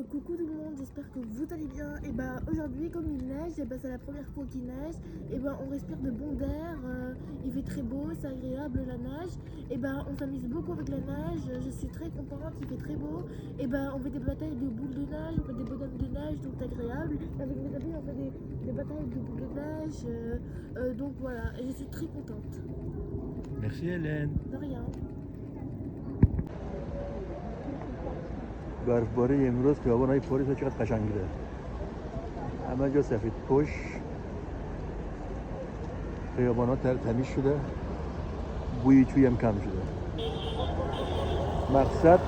Coucou tout le monde, j'espère que vous allez bien. Et ben aujourd'hui, comme il neige, et ben c'est la première fois qu'il neige. Et ben on respire de bon air, il fait très beau, c'est agréable la neige. Et ben on s'amuse beaucoup avec la neige. Je suis très contente, il fait très beau. Et ben on fait des batailles de boules de neige, on fait des bonhommes de neige, donc c'est agréable. Avec mes amis, on fait des batailles de boules de neige. Donc voilà, et je suis très contente. Merci Hélène. De rien. برفباری امروز خیابان‌های پاریس چقدر قشنگه. همه جا سفید پوش. خیابان‌ها تمیز شده. بوی چویی هم کم شده. مقصد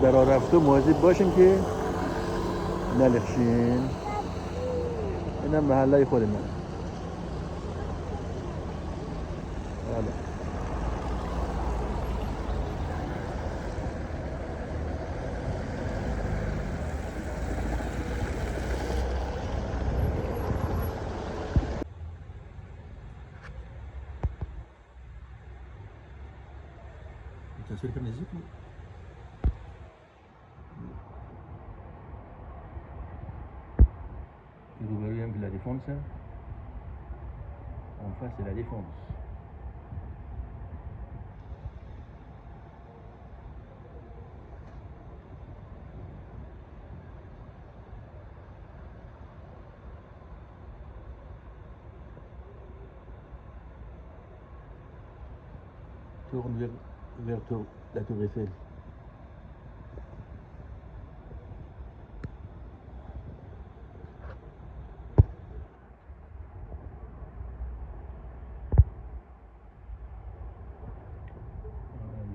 در راه رفته مواظب باشین که نلخشین. اینم محله خود من. بله. تصویر کم نزدیک بود. روبروی هم La Défense. En face c'est La Défense. Tourne vers la Tour Eiffel.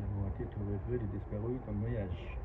La moitié Tour Eiffel est disparue comme nuage.